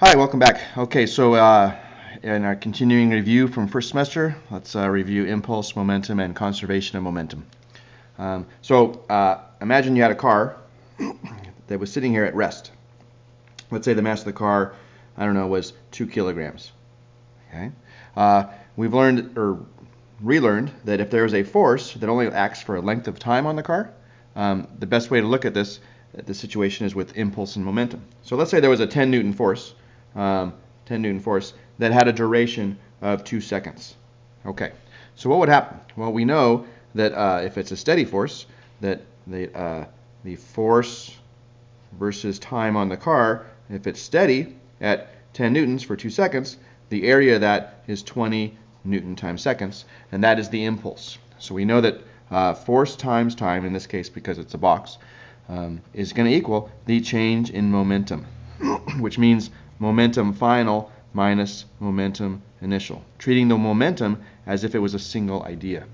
Hi, welcome back. Okay, so in our continuing review from first semester, let's review impulse, momentum, and conservation of momentum. Imagine you had a car that was sitting here at rest. Let's say the mass of the car, I don't know, was 2 kilograms. Okay, we've learned or relearned that if there is a force that only acts for a length of time on the car, the best way to look at the situation is with impulse and momentum. So let's say there was a 10 Newton force. 10 Newton force that had a duration of 2 seconds. Okay, so what would happen? Well, we know that if it's a steady force, that the force versus time on the car, if it's steady at 10 newtons for 2 seconds, the area of that is 20 newton times seconds, and that is the impulse. So we know that force times time, in this case because it's a box, is going to equal the change in momentum, which means momentum final minus momentum initial, treating the momentum as if it was a single idea.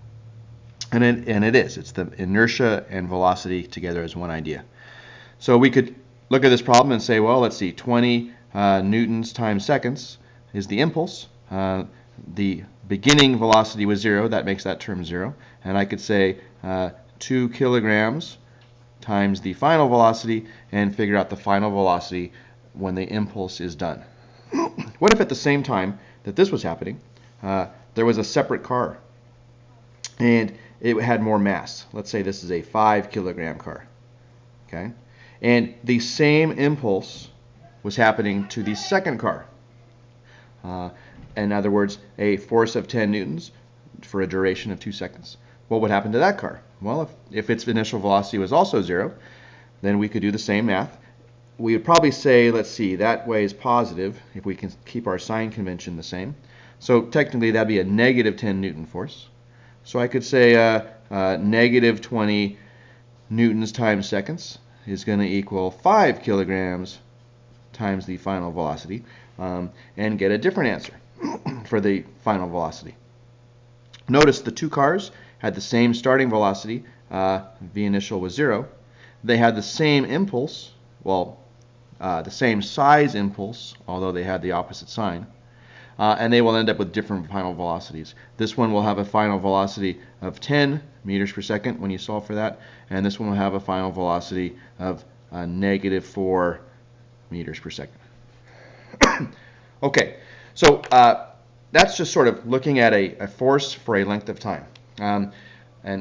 And it is. It's the inertia and velocity together as one idea. So we could look at this problem and say, well, let's see, 20 newtons times seconds is the impulse. The beginning velocity was 0. That makes that term 0. And I could say 2 kilograms times the final velocity and figure out the final velocity when the impulse is done. What if at the same time that this was happening, there was a separate car and it had more mass? Let's say this is a 5 kilogram car. Okay? And the same impulse was happening to the second car. In other words, a force of 10 newtons for a duration of 2 seconds. What would happen to that car? Well, if its initial velocity was also 0, then we could do the same math. We would probably say, let's see, that way is positive if we can keep our sign convention the same. So technically that'd be a negative 10 Newton force. So I could say negative 20 newtons times seconds is going to equal 5 kilograms times the final velocity, and get a different answer for the final velocity. Notice the two cars had the same starting velocity. V initial was 0. They had the same impulse, well, the same size impulse, although they had the opposite sign, and they will end up with different final velocities. This one will have a final velocity of 10 meters per second when you solve for that, and this one will have a final velocity of negative 4 meters per second. Okay, so that's just sort of looking at a force for a length of time, an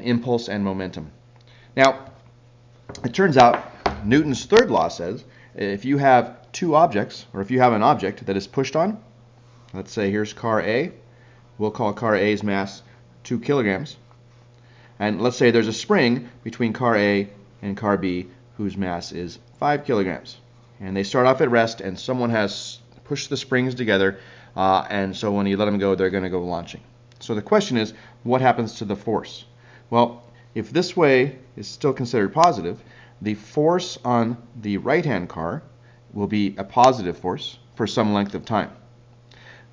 impulse and momentum. Now, it turns out Newton's third law says if you have two objects, or if you have an object that is pushed on, let's say here's car A, we'll call car A's mass 2 kilograms, and let's say there's a spring between car A and car B whose mass is 5 kilograms. And they start off at rest, and someone has pushed the springs together, and so when you let them go, they're going to go launching. So the question is, what happens to the force? Well, if this way is still considered positive, the force on the right-hand car will be a positive force for some length of time.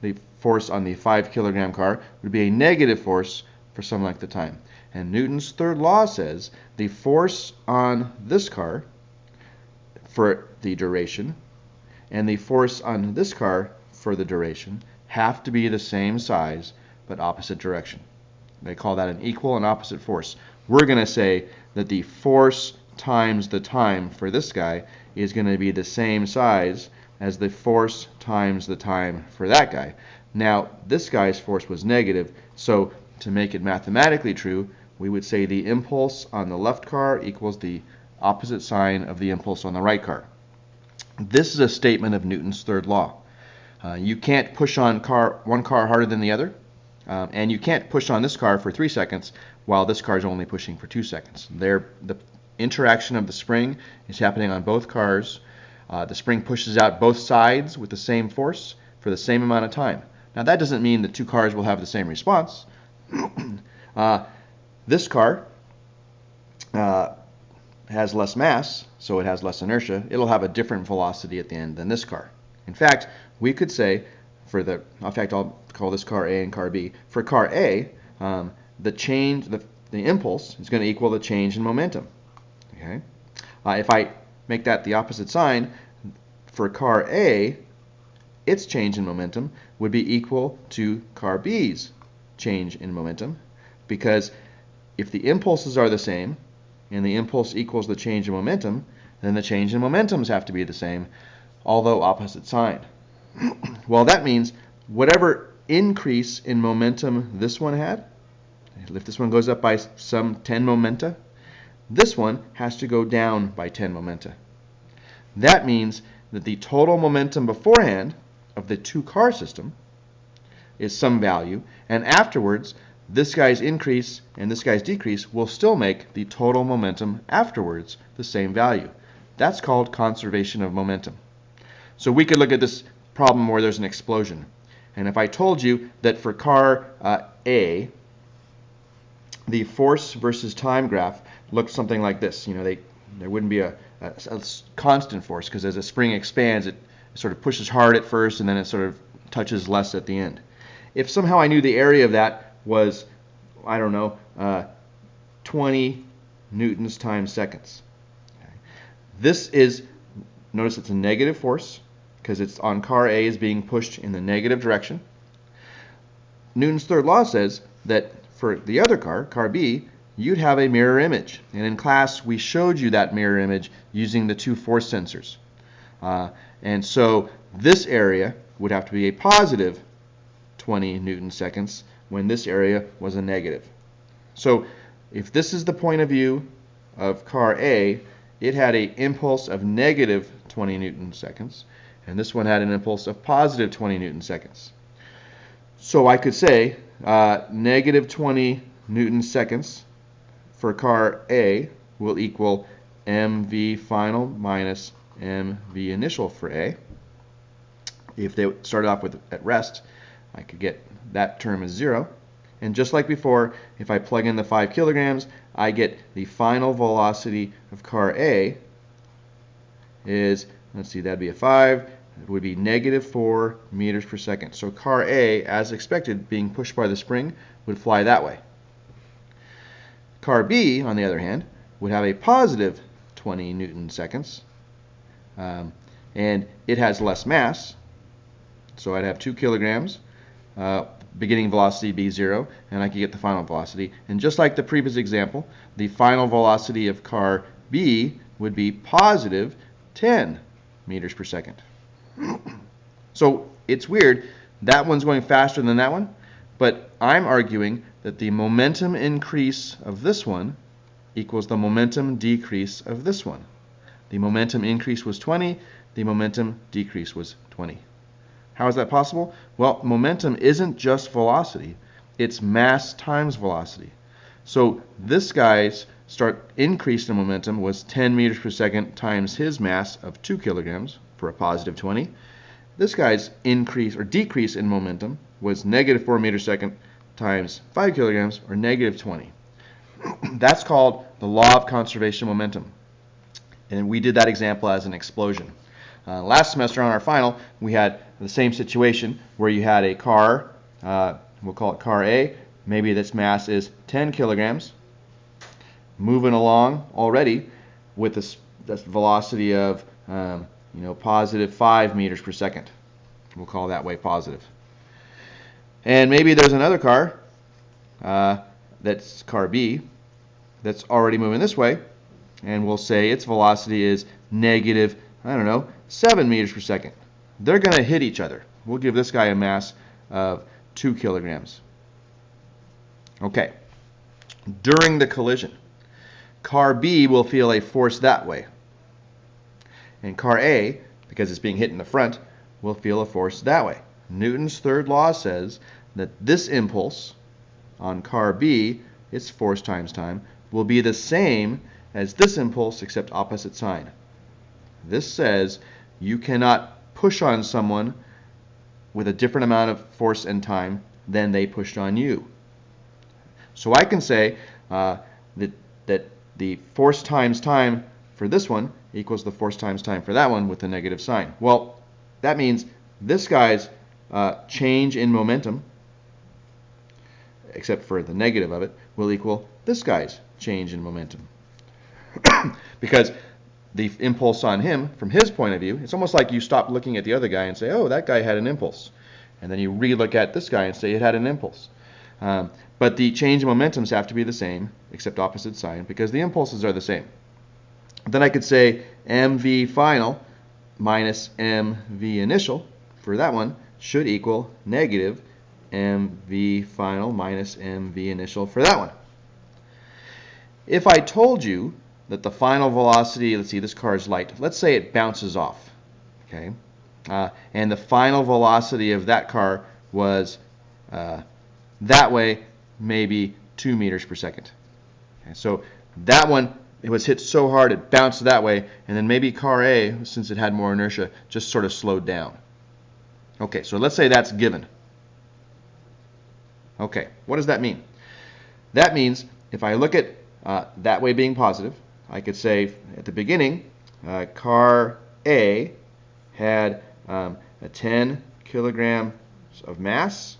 The force on the 5 kilogram car would be a negative force for some length of time. And Newton's third law says the force on this car for the duration and the force on this car for the duration have to be the same size but opposite direction. They call that an equal and opposite force. We're going to say that the force times the time for this guy is going to be the same size as the force times the time for that guy. Now, this guy's force was negative, so to make it mathematically true, we would say the impulse on the left car equals the opposite sign of the impulse on the right car. This is a statement of Newton's third law. You can't push on one car harder than the other, and you can't push on this car for 3 seconds while this car is only pushing for 2 seconds. The interaction of the spring is happening on both cars. The spring pushes out both sides with the same force for the same amount of time. Now that doesn't mean the two cars will have the same response. This car has less mass, so it has less inertia. It'll have a different velocity at the end than this car. In fact, we could say I'll call this car A and car B. For car A, the impulse is going to equal the change in momentum. Okay. If I make that the opposite sign, for car A, its change in momentum would be equal to car B's change in momentum, because if the impulses are the same and the impulse equals the change in momentum, then the change in momentums have to be the same, although opposite sign. Well, that means whatever increase in momentum this one had, if this one goes up by some 10 momenta, this one has to go down by 10 momenta. That means that the total momentum beforehand of the two-car system is some value, and afterwards this guy's increase and this guy's decrease will still make the total momentum afterwards the same value. That's called conservation of momentum. So we could look at this problem where there's an explosion. And if I told you that for car A, the force versus time graph looked something like this. There wouldn't be a constant force, because as a spring expands, it sort of pushes hard at first and then it sort of touches less at the end. If somehow I knew the area of that was, I don't know, 20 newtons times seconds. Okay. This is, notice it's a negative force, because it's on car A is being pushed in the negative direction. Newton's third law says that for the other car B, you'd have a mirror image. And in class, we showed you that mirror image using the two force sensors. And so this area would have to be a positive 20 newton seconds when this area was a negative. So if this is the point of view of car A, it had an impulse of negative 20 newton seconds, and this one had an impulse of positive 20 newton seconds. So I could say negative 20 newton seconds for car A will equal mv final minus mv initial for A. If they started off with at rest, I could get that term as 0. And just like before, if I plug in the 5 kilograms, I get the final velocity of car A is, let's see, that'd be a 5. It would be negative 4 meters per second. So car A, as expected, being pushed by the spring, would fly that way. Car B, on the other hand, would have a positive 20 newton seconds, and it has less mass. So I'd have 2 kilograms, beginning velocity be 0, and I could get the final velocity. And just like the previous example, the final velocity of car B would be positive 10 meters per second. So it's weird, that one's going faster than that one, but I'm arguing that the momentum increase of this one equals the momentum decrease of this one. The momentum increase was 20, the momentum decrease was 20. How is that possible? Well, momentum isn't just velocity, it's mass times velocity. So this guy's increase in momentum was 10 meters per second times his mass of 2 kilograms for a positive 20. This guy's increase or decrease in momentum was negative 4 meters per second times 5 kilograms, or negative 20. That's called the law of conservation of momentum. And we did that example as an explosion. Last semester on our final, we had the same situation where you had a car, we'll call it car A, maybe this mass is 10 kilograms, moving along already with this velocity of positive 5 meters per second. We'll call that way positive. And maybe there's another car, that's car B, that's already moving this way, and we'll say its velocity is negative, 7 meters per second. They're going to hit each other. We'll give this guy a mass of 2 kilograms. Okay. During the collision, car B will feel a force that way. And car A, because it's being hit in the front, will feel a force that way. Newton's third law says that this impulse on car B, its force times time, will be the same as this impulse except opposite sign. This says you cannot push on someone with a different amount of force and time than they pushed on you. So I can say that the force times time for this one equals the force times time for that one with a negative sign. Well, that means this guy's change in momentum, except for the negative of it, will equal this guy's change in momentum. Because the impulse on him from his point of view. It's almost like you stop looking at the other guy and say, oh, that guy had an impulse. And then you re-look at this guy and say it had an impulse. But the change in momentums have to be the same, except opposite sign, because the impulses are the same. Then I could say mv final minus mv initial for that one should equal negative mv final minus mv initial for that one. If I told you that the final velocity, let's see, this car is light. Let's say it bounces off, okay? And the final velocity of that car was that way, maybe 2 meters per second. Okay, so that one, it was hit so hard it bounced that way, and then maybe car A, since it had more inertia, just sort of slowed down. Okay, so let's say that's given. Okay, what does that mean? That means if I look at that way being positive, I could say at the beginning, car A had a 10 kilograms of mass,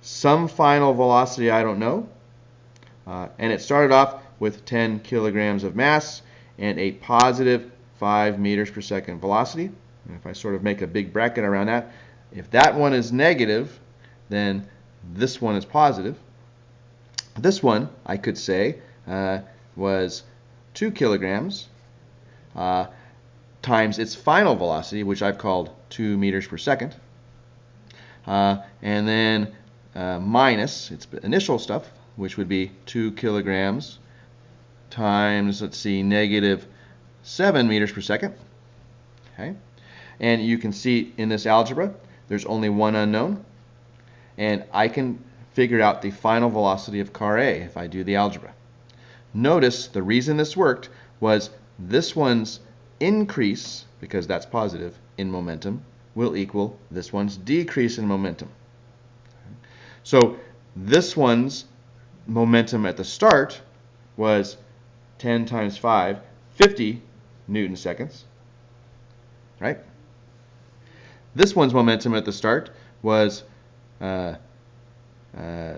some final velocity I don't know, and it started off with 10 kilograms of mass and a positive 5 meters per second velocity. And if I sort of make a big bracket around that, if that one is negative, then this one is positive. This one, I could say, was 2 kilograms times its final velocity, which I've called 2 meters per second, and then minus its initial stuff, which would be 2 kilograms times, let's see, negative 7 meters per second. Okay, and you can see in this algebra, there's only one unknown, and I can figure out the final velocity of car A if I do the algebra. Notice the reason this worked was this one's increase, because that's positive, in momentum will equal this one's decrease in momentum. So this one's momentum at the start was 10 times 5, 50 Newton seconds, right? This one's momentum at the start was, let's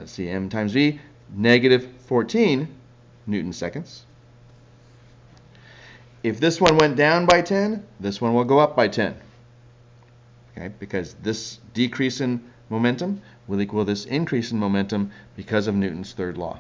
see, m times v, negative 14 Newton seconds. If this one went down by 10, this one will go up by 10. Okay, because this decrease in momentum will equal this increase in momentum because of Newton's third law.